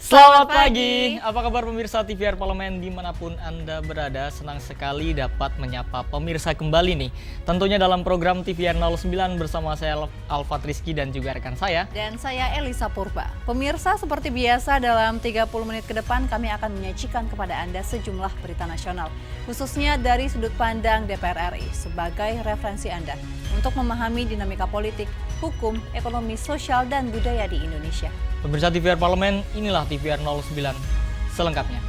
Selamat pagi, apa kabar pemirsa TVR Parlemen dimanapun Anda berada. Senang sekali dapat menyapa pemirsa kembali nih. Tentunya dalam program TVR 09 bersama saya Alfat Rizky dan juga rekan saya. Dan saya Elisa Purba. Pemirsa, seperti biasa dalam 30 menit ke depan kami akan menyajikan kepada Anda sejumlah berita nasional. Khususnya dari sudut pandang DPR RI sebagai referensi Anda untuk memahami dinamika politik, hukum, ekonomi, sosial, dan budaya di Indonesia. Pemirsa TVR Parlemen, inilah TVR 09 selengkapnya.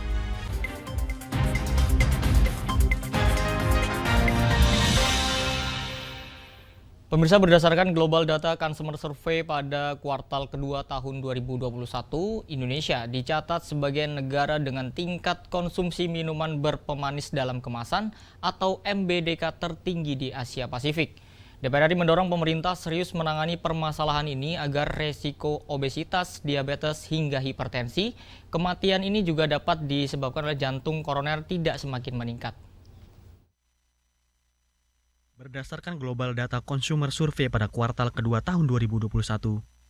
Pemirsa, berdasarkan Global Data Consumer Survey pada kuartal kedua tahun 2021, Indonesia dicatat sebagai negara dengan tingkat konsumsi minuman berpemanis dalam kemasan atau MBDK tertinggi di Asia Pasifik. DPR RI mendorong pemerintah serius menangani permasalahan ini agar resiko obesitas, diabetes, hingga hipertensi, kematian ini juga dapat disebabkan oleh jantung koroner tidak semakin meningkat. Berdasarkan Global Data Consumer Survey pada kuartal kedua tahun 2021,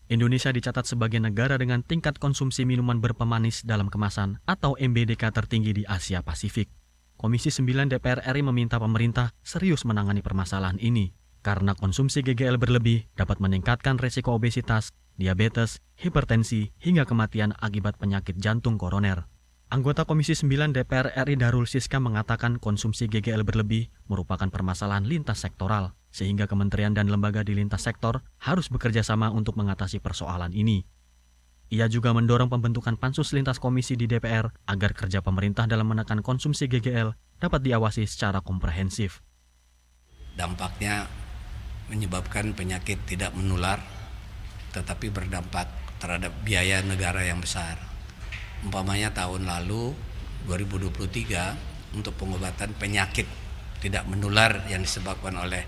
Indonesia dicatat sebagai negara dengan tingkat konsumsi minuman berpemanis dalam kemasan atau MBDK tertinggi di Asia Pasifik. Komisi 9 DPR RI meminta pemerintah serius menangani permasalahan ini, karena konsumsi GGL berlebih dapat meningkatkan resiko obesitas, diabetes, hipertensi, hingga kematian akibat penyakit jantung koroner. Anggota Komisi 9 DPR RI Darul Siska mengatakan konsumsi GGL berlebih merupakan permasalahan lintas sektoral, sehingga kementerian dan lembaga di lintas sektor harus bekerja sama untuk mengatasi persoalan ini. Ia juga mendorong pembentukan pansus lintas komisi di DPR agar kerja pemerintah dalam menekan konsumsi GGL dapat diawasi secara komprehensif. Dampaknya menyebabkan penyakit tidak menular, tetapi berdampak terhadap biaya negara yang besar. Umpamanya tahun lalu, 2023, untuk pengobatan penyakit tidak menular yang disebabkan oleh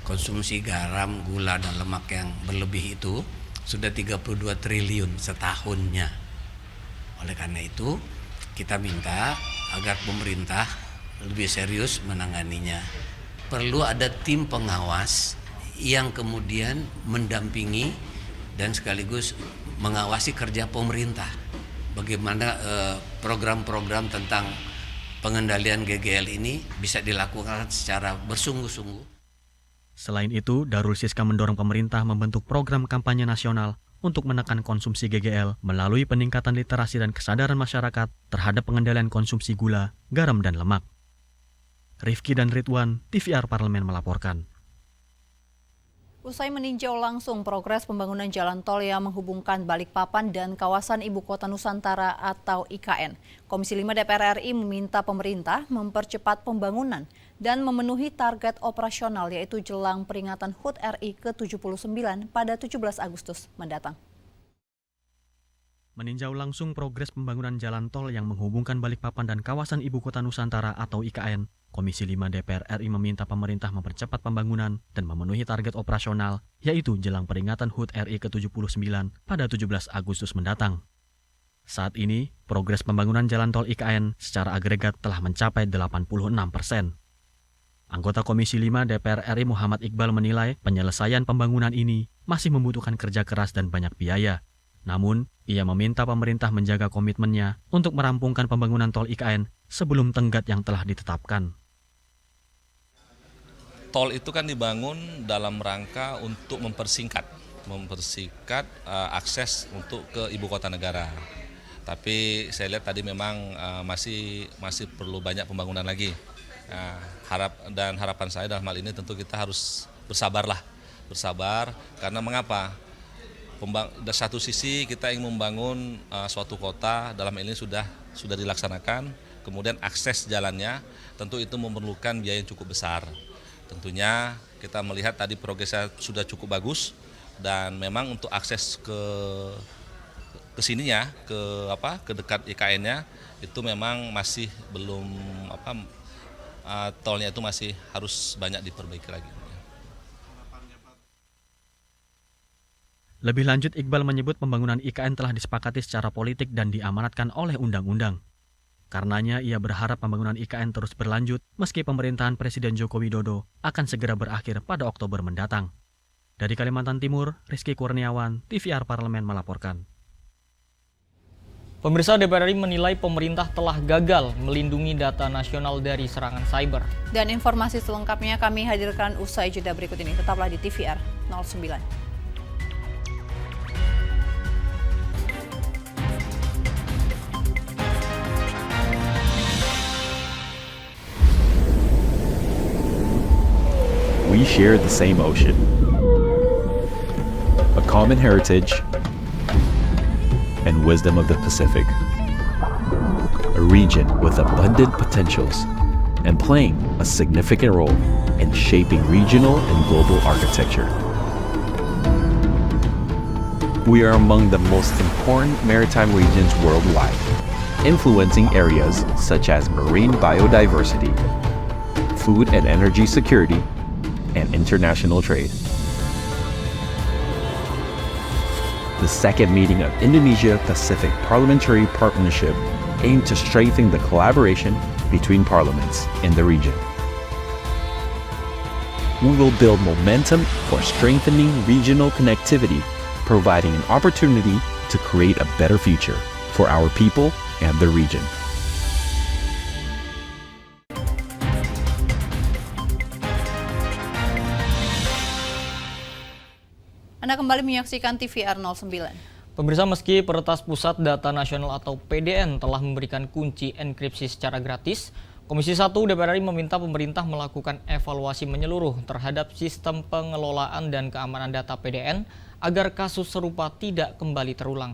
konsumsi garam, gula, dan lemak yang berlebih itu, sudah 32 triliun setahunnya. Oleh karena itu, kita minta agar pemerintah lebih serius menanganinya. Perlu ada tim pengawas yang kemudian mendampingi dan sekaligus mengawasi kerja pemerintah. Bagaimana program-program tentang pengendalian GGL ini bisa dilakukan secara bersungguh-sungguh. Selain itu, Darul Siska mendorong pemerintah membentuk program kampanye nasional untuk menekan konsumsi GGL melalui peningkatan literasi dan kesadaran masyarakat terhadap pengendalian konsumsi gula, garam, dan lemak. Rifki dan Ridwan, TVR Parlemen melaporkan. Usai meninjau langsung progres pembangunan jalan tol yang menghubungkan Balikpapan dan kawasan Ibu Kota Nusantara atau IKN, Komisi 5 DPR RI meminta pemerintah mempercepat pembangunan dan memenuhi target operasional yaitu jelang peringatan HUT RI ke-79 pada 17 Agustus mendatang. Meninjau langsung progres pembangunan jalan tol yang menghubungkan Balikpapan dan kawasan Ibu Kota Nusantara atau IKN, Komisi 5 DPR RI meminta pemerintah mempercepat pembangunan dan memenuhi target operasional, yaitu jelang peringatan HUT RI ke-79 pada 17 Agustus mendatang. Saat ini, progres pembangunan jalan tol IKN secara agregat telah mencapai 86%. Anggota Komisi 5 DPR RI Muhammad Iqbal menilai penyelesaian pembangunan ini masih membutuhkan kerja keras dan banyak biaya. Namun, ia meminta pemerintah menjaga komitmennya untuk merampungkan pembangunan tol IKN sebelum tenggat yang telah ditetapkan. Tol itu kan dibangun dalam rangka untuk mempersingkat akses untuk ke ibu kota negara. Tapi saya lihat tadi memang masih perlu banyak pembangunan lagi. Harapan saya dalam hal ini tentu kita harus bersabar karena mengapa? Dari satu sisi kita ingin membangun suatu kota, dalam hal ini sudah dilaksanakan, kemudian akses jalannya tentu itu memerlukan biaya yang cukup besar. Tentunya kita melihat tadi progresnya sudah cukup bagus dan memang untuk akses ke sininya ke dekat IKN-nya itu memang masih belum tolnya itu masih harus banyak diperbaiki lagi. Lebih lanjut, Iqbal menyebut pembangunan IKN telah disepakati secara politik dan diamanatkan oleh undang-undang. Karenanya, ia berharap pembangunan IKN terus berlanjut meski pemerintahan Presiden Joko Widodo akan segera berakhir pada Oktober mendatang. Dari Kalimantan Timur, Rizky Kurniawan, TVR Parlemen melaporkan. Pemirsa, DPR RI menilai pemerintah telah gagal melindungi data nasional dari serangan cyber. Dan informasi selengkapnya kami hadirkan usai jeda berikut ini. Tetaplah di TVR 09. We share the same ocean, a common heritage, and wisdom of the Pacific. A region with abundant potentials and playing a significant role in shaping regional and global architecture. We are among the most important maritime regions worldwide, influencing areas such as marine biodiversity, food and energy security, and international trade. The second meeting of Indonesia-Pacific Parliamentary Partnership aimed to strengthen the collaboration between parliaments in the region. We will build momentum for strengthening regional connectivity, providing an opportunity to create a better future for our people and the region. Anda kembali menyaksikan TVR 09. Pemirsa, meski Peretas Pusat Data Nasional atau PDN telah memberikan kunci enkripsi secara gratis, Komisi 1 DPR RI meminta pemerintah melakukan evaluasi menyeluruh terhadap sistem pengelolaan dan keamanan data PDN agar kasus serupa tidak kembali terulang.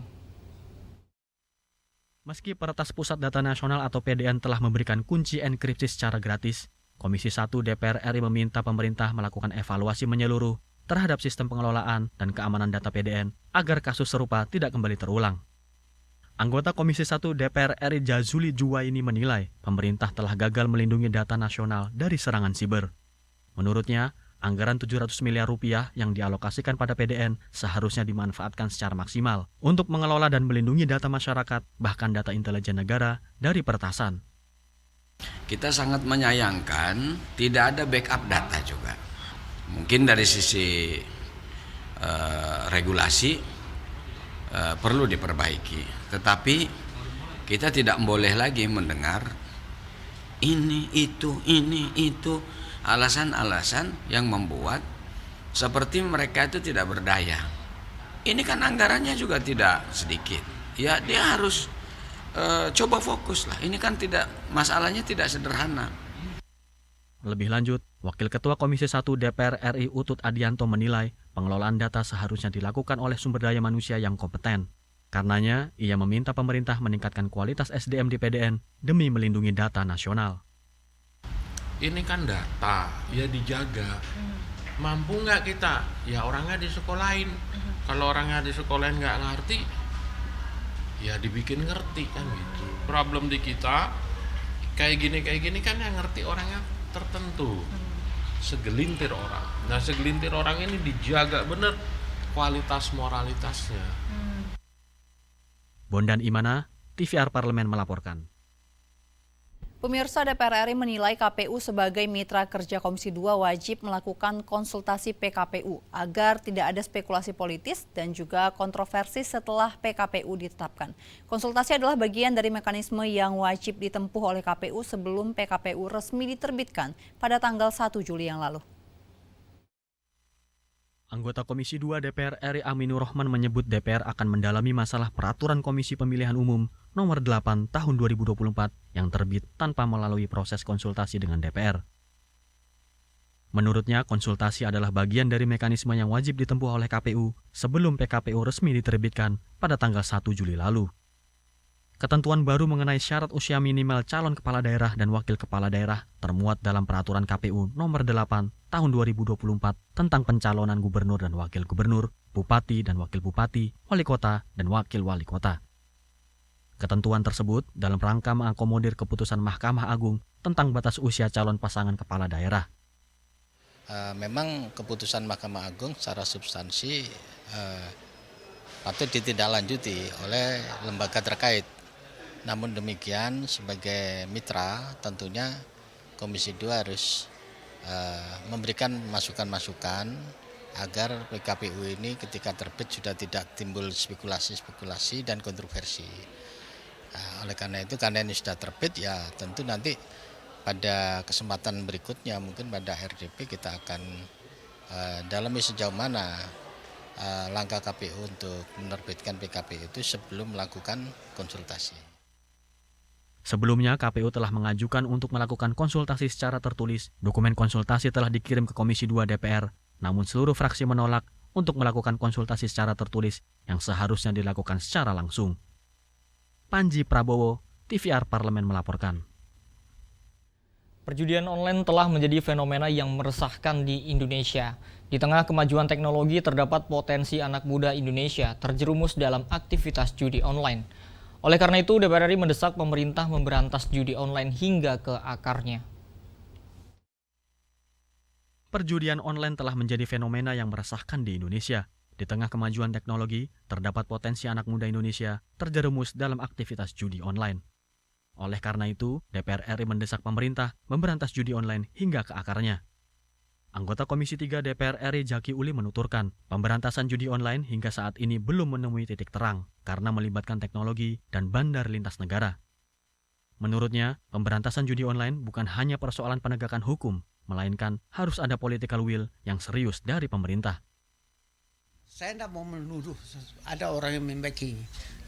Meski Peretas Pusat Data Nasional atau PDN telah memberikan kunci enkripsi secara gratis, Komisi 1 DPR RI meminta pemerintah melakukan evaluasi menyeluruh terhadap sistem pengelolaan dan keamanan data PDN agar kasus serupa tidak kembali terulang. Anggota Komisi 1 DPR RI Jazuli Juwaini menilai pemerintah telah gagal melindungi data nasional dari serangan siber. Menurutnya, anggaran 700 miliar rupiah yang dialokasikan pada PDN seharusnya dimanfaatkan secara maksimal untuk mengelola dan melindungi data masyarakat, bahkan data intelijen negara dari peretasan. Kita sangat menyayangkan tidak ada backup data juga. Mungkin dari sisi regulasi perlu diperbaiki, tetapi kita tidak boleh lagi mendengar ini itu alasan-alasan yang membuat seperti mereka itu tidak berdaya. Ini kan anggarannya juga tidak sedikit. Ya dia harus coba fokus lah. Ini kan masalahnya tidak sederhana. Lebih lanjut, Wakil Ketua Komisi 1 DPR RI Utut Adianto menilai pengelolaan data seharusnya dilakukan oleh sumber daya manusia yang kompeten. Karenanya, ia meminta pemerintah meningkatkan kualitas SDM di PDN demi melindungi data nasional. Ini kan data, ya dijaga. Mampu nggak kita? Ya orangnya disekolahin. Kalau orangnya disekolahin nggak ngerti, ya dibikin ngerti kan gitu. Problem di kita kayak gini kan yang ngerti orangnya tertentu, segelintir orang. Nah segelintir orang ini dijaga bener kualitas moralitasnya. Bondan Imana, TVR Parlemen melaporkan. Pemirsa, DPR RI menilai KPU sebagai mitra kerja Komisi 2 wajib melakukan konsultasi PKPU agar tidak ada spekulasi politis dan juga kontroversi setelah PKPU ditetapkan. Konsultasi adalah bagian dari mekanisme yang wajib ditempuh oleh KPU sebelum PKPU resmi diterbitkan pada tanggal 1 Juli yang lalu. Anggota Komisi 2 DPR RI Aminur Rahman menyebut DPR akan mendalami masalah peraturan Komisi Pemilihan Umum nomor 8 tahun 2024 yang terbit tanpa melalui proses konsultasi dengan DPR. Menurutnya, konsultasi adalah bagian dari mekanisme yang wajib ditempuh oleh KPU sebelum PKPU resmi diterbitkan pada tanggal 1 Juli lalu. Ketentuan baru mengenai syarat usia minimal calon kepala daerah dan wakil kepala daerah termuat dalam peraturan KPU nomor 8 tahun 2024 tentang pencalonan gubernur dan wakil gubernur, bupati dan wakil bupati, wali kota dan wakil wali kota. Ketentuan tersebut dalam rangka mengakomodir keputusan Mahkamah Agung tentang batas usia calon pasangan kepala daerah. Memang keputusan Mahkamah Agung secara substansi patut ditindaklanjuti oleh lembaga terkait. Namun demikian sebagai mitra tentunya Komisi 2 harus memberikan masukan-masukan agar PKPU ini ketika terbit sudah tidak timbul spekulasi-spekulasi dan kontroversi. Nah, oleh karena itu, karena ini sudah terbit, ya tentu nanti pada kesempatan berikutnya mungkin pada RDP kita akan dalami sejauh mana langkah KPU untuk menerbitkan PKPU itu sebelum melakukan konsultasi. Sebelumnya, KPU telah mengajukan untuk melakukan konsultasi secara tertulis. Dokumen konsultasi telah dikirim ke Komisi 2 DPR, namun seluruh fraksi menolak untuk melakukan konsultasi secara tertulis yang seharusnya dilakukan secara langsung. Panji Prabowo, TVR Parlemen melaporkan. Perjudian online telah menjadi fenomena yang meresahkan di Indonesia. Di tengah kemajuan teknologi, terdapat potensi anak muda Indonesia terjerumus dalam aktivitas judi online. Oleh karena itu, DPR RI mendesak pemerintah memberantas judi online hingga ke akarnya. Perjudian online telah menjadi fenomena yang meresahkan di Indonesia. Di tengah kemajuan teknologi, terdapat potensi anak muda Indonesia terjerumus dalam aktivitas judi online. Oleh karena itu, DPR RI mendesak pemerintah memberantas judi online hingga ke akarnya. Anggota Komisi 3 DPR RI Jaki Uli menuturkan, pemberantasan judi online hingga saat ini belum menemui titik terang karena melibatkan teknologi dan bandar lintas negara. Menurutnya, pemberantasan judi online bukan hanya persoalan penegakan hukum, melainkan harus ada political will yang serius dari pemerintah. Saya tidak mau menuduh ada orang yang membacking,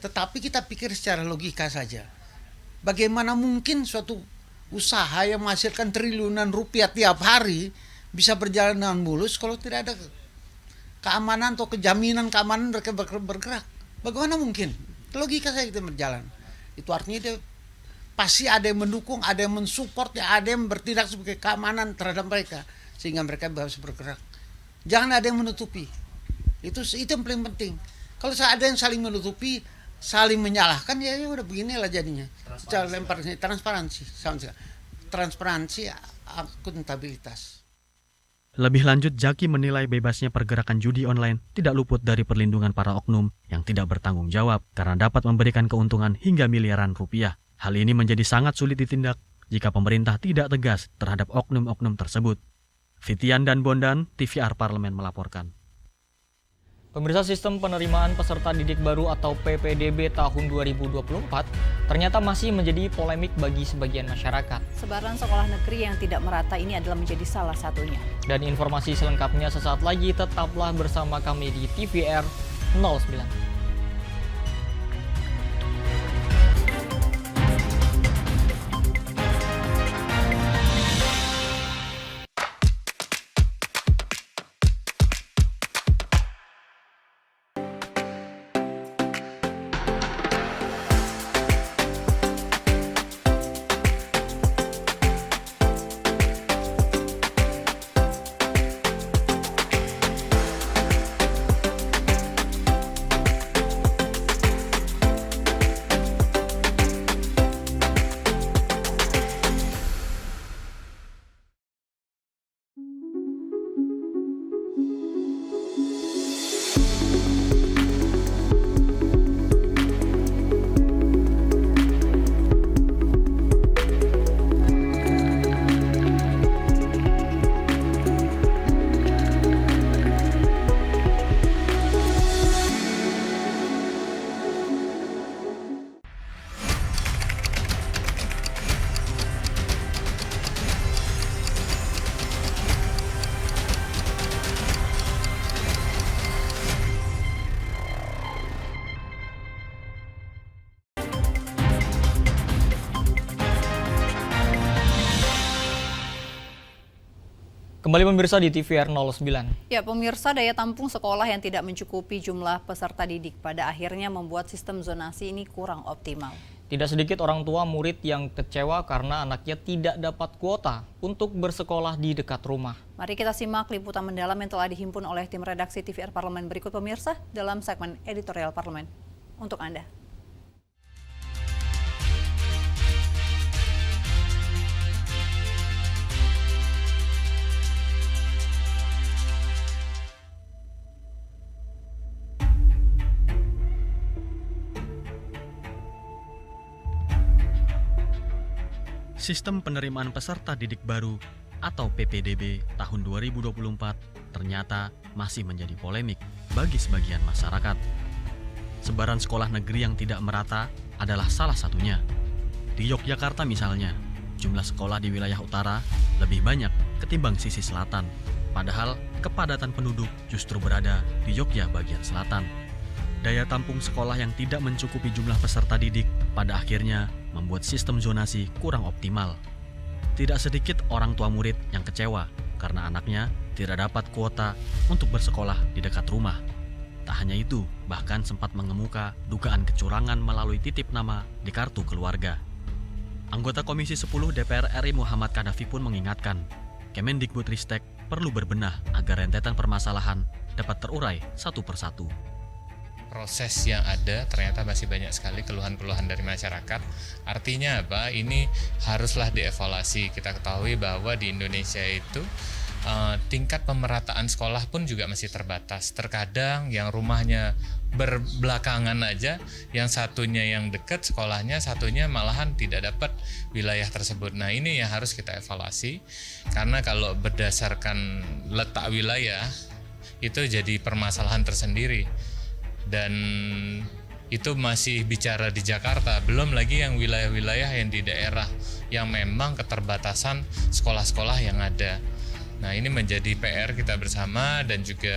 tetapi kita pikir secara logika saja. Bagaimana mungkin suatu usaha yang menghasilkan triliunan rupiah tiap hari bisa berjalan dengan mulus kalau tidak ada keamanan atau kejaminan keamanan mereka bergerak? Bagaimana mungkin? Logika saya itu berjalan. Itu artinya dia pasti ada yang mendukung, ada yang mensupport, ada yang bertindak sebagai keamanan terhadap mereka sehingga mereka bisa bergerak. Jangan ada yang menutupi. Itu yang paling penting. Kalau ada yang saling menutupi, saling menyalahkan, ya udah beginilah jadinya. Secara lempar transparansi, akuntabilitas. Lebih lanjut, Jaki menilai bebasnya pergerakan judi online tidak luput dari perlindungan para oknum yang tidak bertanggung jawab karena dapat memberikan keuntungan hingga miliaran rupiah. Hal ini menjadi sangat sulit ditindak jika pemerintah tidak tegas terhadap oknum-oknum tersebut. Fitian dan Bondan, TVR Parlemen melaporkan. Pemirsa, sistem penerimaan peserta didik baru atau PPDB tahun 2024 ternyata masih menjadi polemik bagi sebagian masyarakat. Sebaran sekolah negeri yang tidak merata ini adalah menjadi salah satunya. Dan informasi selengkapnya sesaat lagi, tetaplah bersama kami di TVR 09. Kembali pemirsa di TVR 09. Ya, pemirsa, daya tampung sekolah yang tidak mencukupi jumlah peserta didik pada akhirnya membuat sistem zonasi ini kurang optimal. Tidak sedikit orang tua murid yang kecewa karena anaknya tidak dapat kuota untuk bersekolah di dekat rumah. Mari kita simak liputan mendalam yang telah dihimpun oleh tim redaksi TVR Parlemen berikut pemirsa dalam segmen editorial Parlemen. Untuk Anda. Sistem penerimaan peserta didik baru atau PPDB tahun 2024 ternyata masih menjadi polemik bagi sebagian masyarakat. Sebaran sekolah negeri yang tidak merata adalah salah satunya. Di Yogyakarta misalnya, jumlah sekolah di wilayah utara lebih banyak ketimbang sisi selatan. Padahal kepadatan penduduk justru berada di Yogyakarta bagian selatan. Daya tampung sekolah yang tidak mencukupi jumlah peserta didik pada akhirnya membuat sistem zonasi kurang optimal. Tidak sedikit orang tua murid yang kecewa karena anaknya tidak dapat kuota untuk bersekolah di dekat rumah. Tak hanya itu, bahkan sempat mengemuka dugaan kecurangan melalui titip nama di kartu keluarga. Anggota Komisi 10 DPR RI Muhammad Kadafi pun mengingatkan, Kemendikbudristek perlu berbenah agar rentetan permasalahan dapat terurai satu persatu. Proses yang ada ternyata masih banyak sekali keluhan-keluhan dari masyarakat. Artinya apa? Ini haruslah dievaluasi. Kita ketahui bahwa di Indonesia itu tingkat pemerataan sekolah pun juga masih terbatas. Terkadang yang rumahnya berbelakangan aja, yang satunya yang dekat sekolahnya, satunya malahan tidak dapat wilayah tersebut. Nah, ini yang harus kita evaluasi, karena kalau berdasarkan letak wilayah itu jadi permasalahan tersendiri. Dan itu masih bicara di Jakarta, belum lagi yang wilayah-wilayah yang di daerah yang memang keterbatasan sekolah-sekolah yang ada. Nah, ini menjadi PR kita bersama, dan juga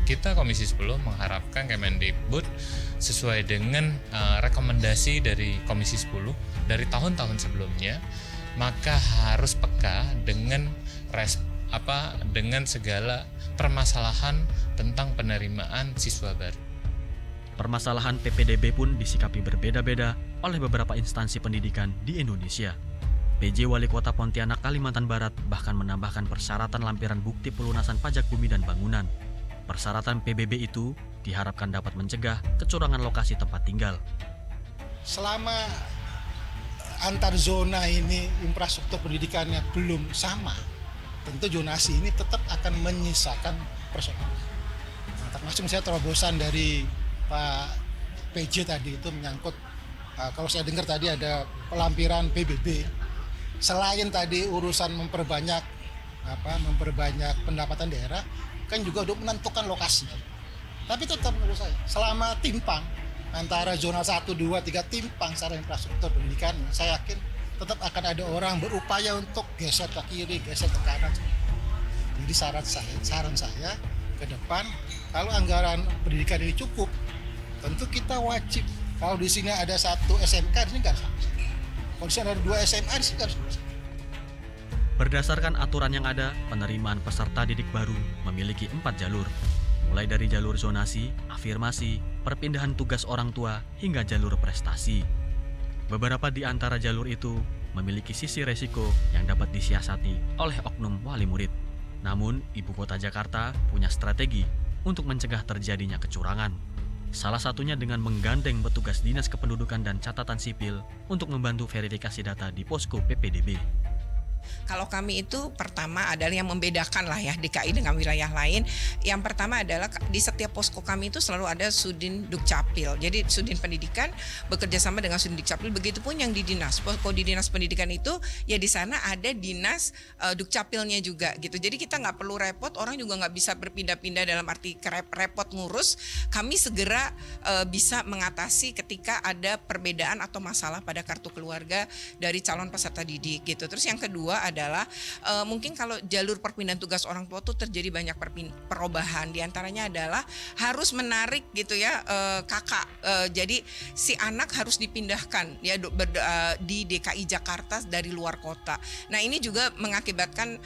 kita Komisi 10 mengharapkan Kemendikbud sesuai dengan rekomendasi dari Komisi 10 dari tahun-tahun sebelumnya, maka harus peka dengan dengan segala permasalahan tentang penerimaan siswa baru. Permasalahan PPDB pun disikapi berbeda-beda oleh beberapa instansi pendidikan di Indonesia. PJ Wali Kota Pontianak, Kalimantan Barat bahkan menambahkan persyaratan lampiran bukti pelunasan pajak bumi dan bangunan. Persyaratan PBB itu diharapkan dapat mencegah kecurangan lokasi tempat tinggal. Selama antar zona ini infrastruktur pendidikannya belum sama, tentu zonasi ini tetap akan menyisakan persoalan. Nah, termasuk saya terobosan dari Pak PJ tadi itu menyangkut, kalau saya dengar tadi ada pelampiran PBB. Selain tadi urusan memperbanyak pendapatan daerah, kan juga untuk menentukan lokasi. Tapi tetap menurut saya, selama timpang antara zona 1, 2, 3 timpang secara infrastruktur pendidikan, saya yakin tetap akan ada orang berupaya untuk geser ke kiri, geser ke kanan. Jadi saran saya ke depan, kalau anggaran pendidikan ini cukup, tentu kita wajib. Kalau di sini ada 1 SMK, di sini nggak sama. Kalau di sini ada 2 SMA, di sini harus 2. Berdasarkan aturan yang ada, penerimaan peserta didik baru memiliki 4 jalur. Mulai dari jalur zonasi, afirmasi, perpindahan tugas orang tua, hingga jalur prestasi. Beberapa di antara jalur itu memiliki sisi resiko yang dapat disiasati oleh oknum wali murid. Namun, Ibu Kota Jakarta punya strategi untuk mencegah terjadinya kecurangan. Salah satunya dengan menggandeng petugas Dinas Kependudukan dan Catatan Sipil untuk membantu verifikasi data di posko PPDB. Kalau kami itu pertama adalah yang membedakan lah ya DKI dengan wilayah lain. Yang pertama adalah di setiap posko kami itu selalu ada Sudin Dukcapil. Jadi Sudin Pendidikan bekerja sama dengan Sudin Dukcapil. Begitupun yang di dinas. Posko di Dinas Pendidikan itu ya di sana ada Dinas Dukcapilnya juga gitu. Jadi kita nggak perlu repot, orang juga nggak bisa berpindah-pindah dalam arti repot ngurus. Kami segera bisa mengatasi ketika ada perbedaan atau masalah pada kartu keluarga dari calon peserta didik gitu. Terus yang kedua adalah mungkin kalau jalur perpindahan tugas orang tua tuh terjadi banyak perubahan. Di antaranya adalah harus menarik gitu ya kakak. Jadi si anak harus dipindahkan ya di DKI Jakarta dari luar kota. Nah, ini juga mengakibatkan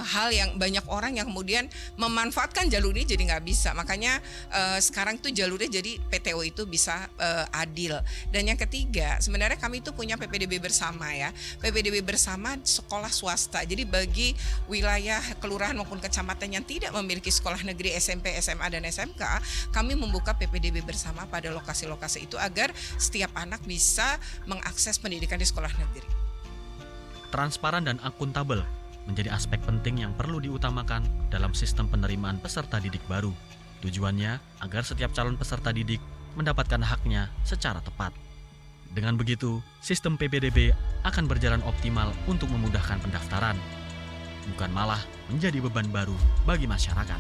hal yang banyak orang yang kemudian memanfaatkan jalur ini jadi nggak bisa. Makanya sekarang tuh jalurnya jadi PTO itu bisa adil. Dan yang ketiga, sebenarnya kami itu punya PPDB bersama ya. PPDB bersama sekolah swasta. Jadi bagi wilayah kelurahan maupun kecamatan yang tidak memiliki sekolah negeri SMP, SMA, dan SMK, kami membuka PPDB bersama pada lokasi-lokasi itu agar setiap anak bisa mengakses pendidikan di sekolah negeri. Transparan dan akuntabel menjadi aspek penting yang perlu diutamakan dalam sistem penerimaan peserta didik baru. Tujuannya agar setiap calon peserta didik mendapatkan haknya secara tepat. Dengan begitu, sistem PPDB akan berjalan optimal untuk memudahkan pendaftaran, bukan malah menjadi beban baru bagi masyarakat.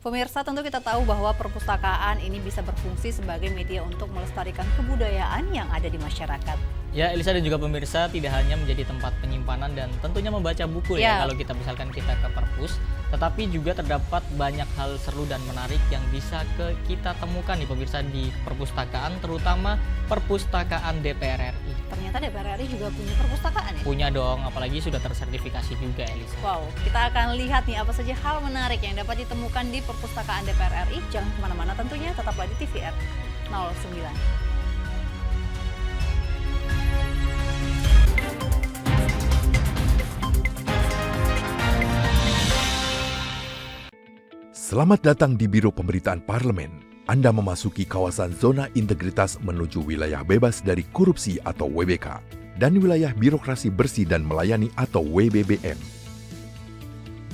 Pemirsa, tentu kita tahu bahwa perpustakaan ini bisa berfungsi sebagai media untuk melestarikan kebudayaan yang ada di masyarakat. Ya, Elisa dan juga pemirsa, tidak hanya menjadi tempat penyimpanan dan tentunya membaca buku ya kalau kita misalkan kita ke perpus, tetapi juga terdapat banyak hal seru dan menarik yang bisa kita temukan nih pemirsa di perpustakaan, terutama perpustakaan DPR RI. Ternyata DPR RI juga punya perpustakaan ya? Punya dong, apalagi sudah tersertifikasi juga, Elisa. Wow, kita akan lihat nih apa saja hal menarik yang dapat ditemukan di perpustakaan DPR RI. Jangan kemana-mana tentunya, tetaplah di TVR 09. Selamat datang di Biro Pemberitaan Parlemen. Anda memasuki kawasan zona integritas menuju wilayah bebas dari korupsi atau WBK dan wilayah birokrasi bersih dan melayani atau WBBM.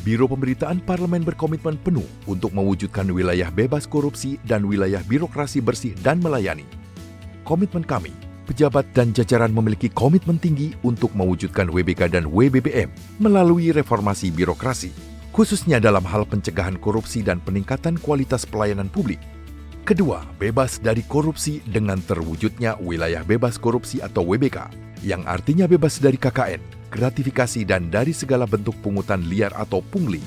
Biro Pemberitaan Parlemen berkomitmen penuh untuk mewujudkan wilayah bebas korupsi dan wilayah birokrasi bersih dan melayani. Komitmen kami, pejabat dan jajaran memiliki komitmen tinggi untuk mewujudkan WBK dan WBBM melalui reformasi birokrasi, khususnya dalam hal pencegahan korupsi dan peningkatan kualitas pelayanan publik. Kedua, bebas dari korupsi dengan terwujudnya wilayah bebas korupsi atau WBK, yang artinya bebas dari KKN, gratifikasi dan dari segala bentuk pungutan liar atau pungli.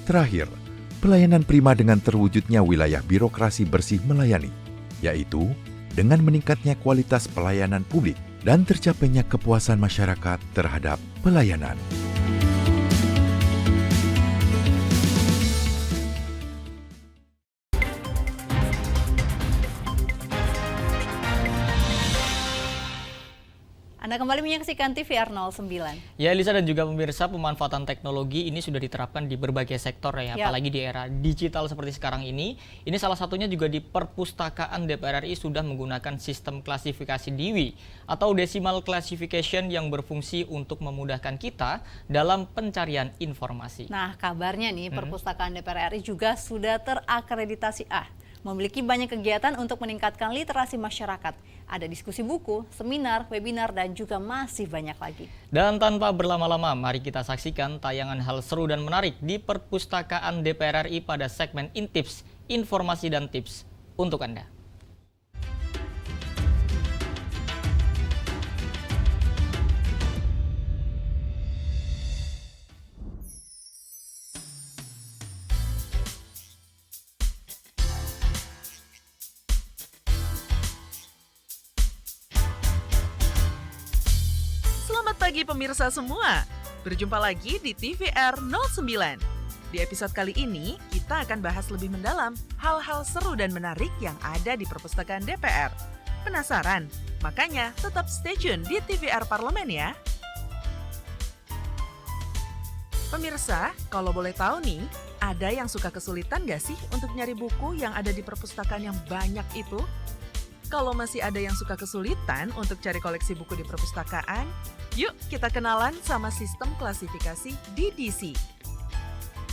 Terakhir, pelayanan prima dengan terwujudnya wilayah birokrasi bersih melayani, yaitu dengan meningkatnya kualitas pelayanan publik dan tercapainya kepuasan masyarakat terhadap pelayanan. Anda kembali menyaksikan TVR 09. Ya, Elisa dan juga pemirsa, pemanfaatan teknologi ini sudah diterapkan di berbagai sektor ya, apalagi di era digital seperti sekarang ini. Ini salah satunya juga di perpustakaan DPR RI sudah menggunakan sistem klasifikasi DIWI atau Decimal Classification yang berfungsi untuk memudahkan kita dalam pencarian informasi. Nah, kabarnya nih perpustakaan DPR RI juga sudah terakreditasi A. Memiliki banyak kegiatan untuk meningkatkan literasi masyarakat. Ada diskusi buku, seminar, webinar, dan juga masih banyak lagi. Dan tanpa berlama-lama, mari kita saksikan tayangan hal seru dan menarik di perpustakaan DPR RI pada segmen Intips, informasi dan tips untuk Anda. Pagi pemirsa semua, berjumpa lagi di TVR 09. Di episode kali ini, kita akan bahas lebih mendalam hal-hal seru dan menarik yang ada di perpustakaan DPR. Penasaran? Makanya tetap stay tune di TVR Parlemen ya. Pemirsa, kalau boleh tahu nih, ada yang suka kesulitan gak sih untuk nyari buku yang ada di perpustakaan yang banyak itu? Kalau masih ada yang suka kesulitan untuk cari koleksi buku di perpustakaan, yuk kita kenalan sama sistem klasifikasi DDC.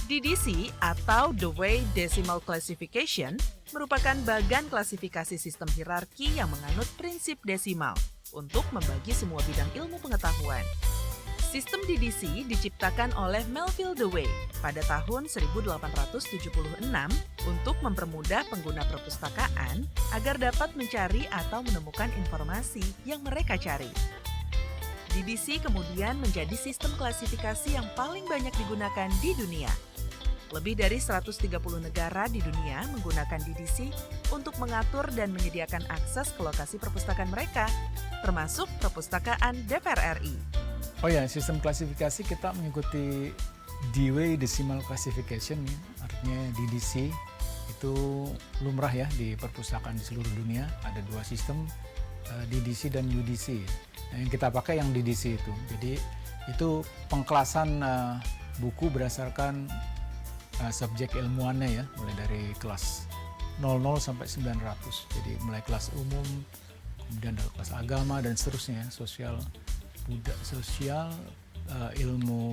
DDC atau The Way Decimal Classification merupakan bagan klasifikasi sistem hierarki yang menganut prinsip desimal untuk membagi semua bidang ilmu pengetahuan. Sistem DDC diciptakan oleh Melville Dewey pada tahun 1876 untuk mempermudah pengguna perpustakaan agar dapat mencari atau menemukan informasi yang mereka cari. DDC kemudian menjadi sistem klasifikasi yang paling banyak digunakan di dunia. Lebih dari 130 negara di dunia menggunakan DDC untuk mengatur dan menyediakan akses ke lokasi perpustakaan mereka, termasuk perpustakaan DPR RI. Oh ya, sistem klasifikasi kita mengikuti Dewey Decimal Classification, artinya DDC. Itu lumrah ya di perpustakaan di seluruh dunia. Ada dua sistem, DDC dan UDC. Nah, yang kita pakai yang DDC itu. Jadi itu pengkelasan buku berdasarkan subjek ilmuannya ya, mulai dari kelas 00 sampai 900. Jadi mulai kelas umum, kemudian ada kelas agama dan seterusnya, sosial, ilmu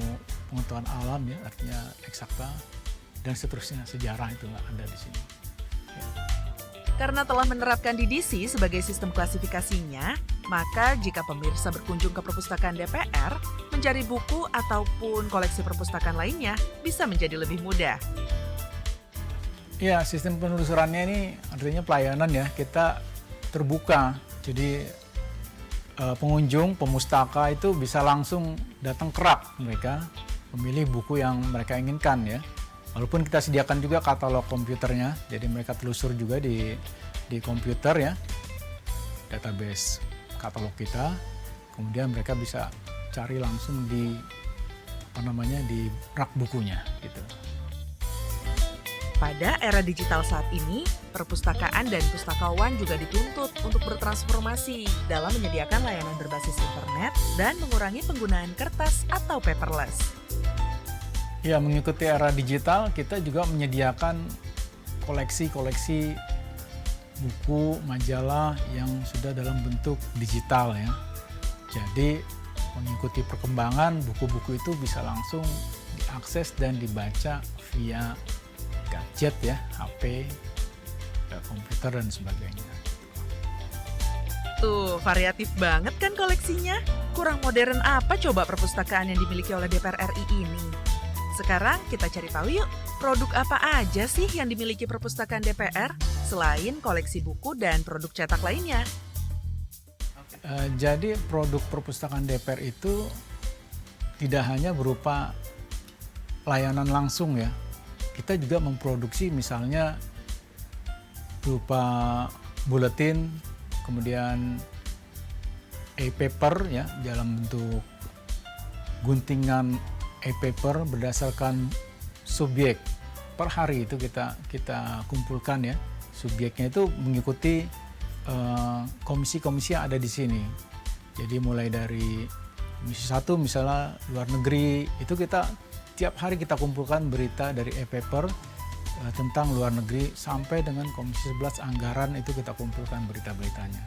pengetahuan alam ya, artinya eksakta dan seterusnya, sejarah itu ada di sini. Ya. Karena telah menerapkan DDC sebagai sistem klasifikasinya, maka jika pemirsa berkunjung ke perpustakaan DPR, mencari buku ataupun koleksi perpustakaan lainnya bisa menjadi lebih mudah. Ya, sistem penelusurannya ini artinya pelayanan ya, kita terbuka. Jadi pengunjung, pemustaka itu bisa langsung datang ke rak mereka, memilih buku yang mereka inginkan ya. Walaupun kita sediakan juga katalog komputernya, jadi mereka telusur juga di komputer ya, database katalog kita. Kemudian mereka bisa cari langsung di di rak bukunya gitu. Pada era digital saat ini, perpustakaan dan pustakawan juga dituntut untuk bertransformasi dalam menyediakan layanan berbasis internet dan mengurangi penggunaan kertas atau paperless. Ya, mengikuti era digital, kita juga menyediakan koleksi-koleksi buku, majalah yang sudah dalam bentuk digital ya. Jadi, mengikuti perkembangan, buku-buku itu bisa langsung diakses dan dibaca via gadget ya, HP, komputer dan sebagainya. Tuh, variatif banget kan koleksinya? Kurang modern apa coba perpustakaan yang dimiliki oleh DPR RI ini? Sekarang kita cari tahu yuk, produk apa aja sih yang dimiliki perpustakaan DPR selain koleksi buku dan produk cetak lainnya? Jadi produk perpustakaan DPR itu tidak hanya berupa layanan langsung ya. Kita juga memproduksi misalnya berupa buletin, kemudian e-paper ya dalam bentuk guntingan e-paper berdasarkan subjek. Per hari itu kita kumpulkan ya. Subjeknya itu mengikuti komisi-komisi yang ada di sini. Jadi mulai dari komisi 1 misalnya luar negeri, itu kita tiap hari kita kumpulkan berita dari e-paper tentang luar negeri, sampai dengan komisi 11 anggaran itu kita kumpulkan berita-beritanya.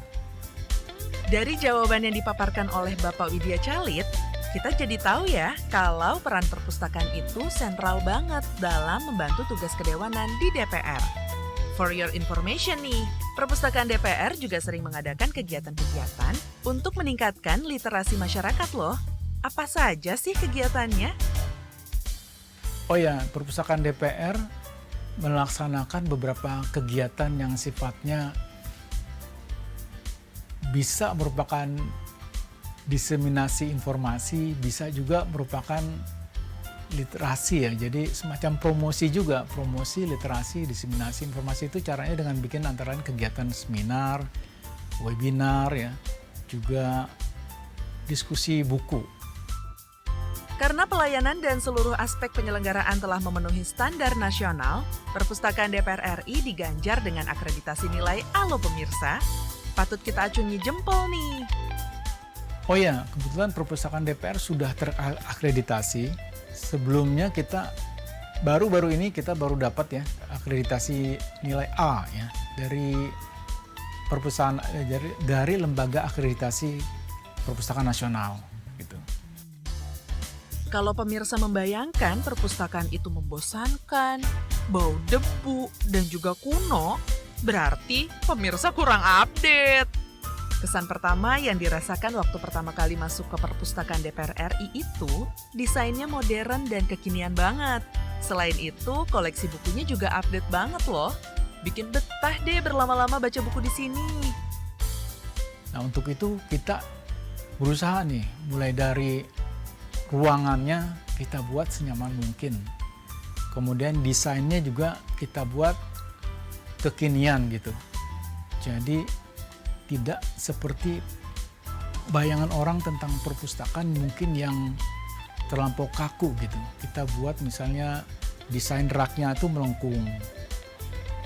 Dari jawaban yang dipaparkan oleh Bapak Widya Calit, kita jadi tahu ya kalau peran perpustakaan itu sentral banget dalam membantu tugas kedewanan di DPR. For your information nih, perpustakaan DPR juga sering mengadakan kegiatan-kegiatan untuk meningkatkan literasi masyarakat loh. Apa saja sih kegiatannya? Oh ya, perpustakaan DPR melaksanakan beberapa kegiatan yang sifatnya bisa merupakan diseminasi informasi, bisa juga merupakan literasi ya. Jadi semacam promosi juga, promosi literasi, diseminasi informasi itu caranya dengan bikin antara lain kegiatan seminar, webinar ya, juga diskusi buku. Karena pelayanan dan seluruh aspek penyelenggaraan telah memenuhi standar nasional, perpustakaan DPR RI diganjar dengan akreditasi nilai A loh pemirsa. Patut kita acungi jempol nih. Oh ya, kebetulan perpustakaan DPR sudah terakreditasi. Sebelumnya kita baru-baru ini kita baru dapat ya akreditasi nilai A ya dari perpustakaan dari lembaga akreditasi perpustakaan nasional gitu. Kalau pemirsa membayangkan perpustakaan itu membosankan, bau debu, dan juga kuno, berarti pemirsa kurang update. Kesan pertama yang dirasakan waktu pertama kali masuk ke perpustakaan DPR RI itu, desainnya modern dan kekinian banget. Selain itu, koleksi bukunya juga update banget loh. Bikin betah deh berlama-lama baca buku di sini. Nah, untuk itu kita berusaha nih, mulai dari ruangannya kita buat senyaman mungkin. Kemudian desainnya juga kita buat kekinian gitu. Jadi tidak seperti bayangan orang tentang perpustakaan mungkin yang terlampau kaku gitu. Kita buat misalnya desain raknya itu melengkung.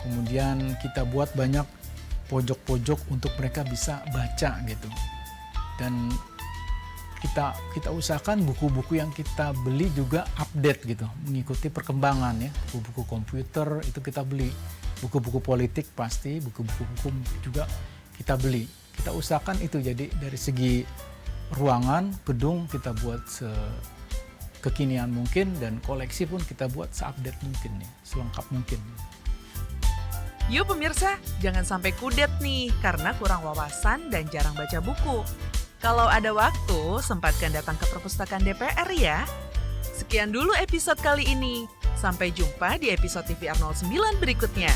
Kemudian kita buat banyak pojok-pojok untuk mereka bisa baca gitu. Dan kita usahakan buku-buku yang kita beli juga update gitu, mengikuti perkembangan ya. Buku-buku komputer itu kita beli. Buku-buku politik pasti, buku-buku hukum juga kita beli. Kita usahakan itu, jadi dari segi ruangan, gedung kita buat sekekinian mungkin, dan koleksi pun kita buat seupdate mungkin nih, selengkap mungkin. Yuk pemirsa, jangan sampai kudet nih karena kurang wawasan dan jarang baca buku. Kalau ada waktu, sempatkan datang ke perpustakaan DPR ya. Sekian dulu episode kali ini. Sampai jumpa di episode TVR 09 berikutnya.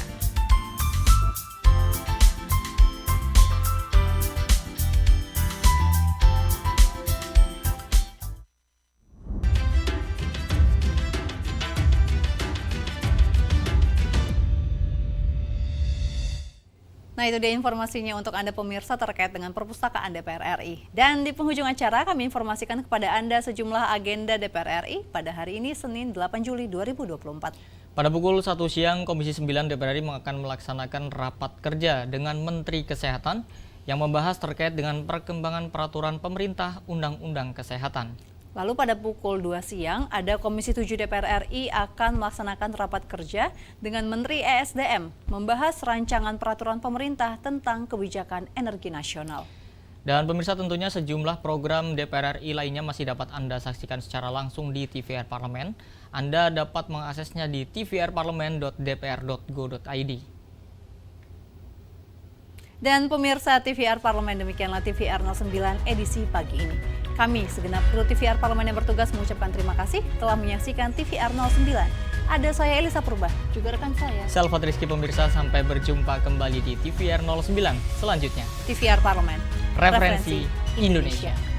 Nah, itu dia informasinya untuk Anda pemirsa terkait dengan perpustakaan DPR RI. Dan di penghujung acara kami informasikan kepada Anda sejumlah agenda DPR RI pada hari ini Senin 8 Juli 2024. Pada pukul 1 siang, Komisi 9 DPR RI akan melaksanakan rapat kerja dengan Menteri Kesehatan yang membahas terkait dengan perkembangan peraturan pemerintah Undang-Undang Kesehatan. Lalu pada pukul 2 siang, ada Komisi 7 DPR RI akan melaksanakan rapat kerja dengan Menteri ESDM membahas rancangan peraturan pemerintah tentang kebijakan energi nasional. Dan pemirsa, tentunya sejumlah program DPR RI lainnya masih dapat Anda saksikan secara langsung di TVR Parlemen. Anda dapat mengaksesnya di tvrparlemen.dpr.go.id. Dan pemirsa TVR Parlemen, demikianlah TVR 09 edisi pagi ini. Kami segenap kru TVR Parlemen yang bertugas mengucapkan terima kasih telah menyaksikan TVR 09. Ada saya Elisa Purba, juga rekan saya Selva Rizky. Pemirsa, sampai berjumpa kembali di TVR 09 selanjutnya. TVR Parlemen, Referensi Indonesia.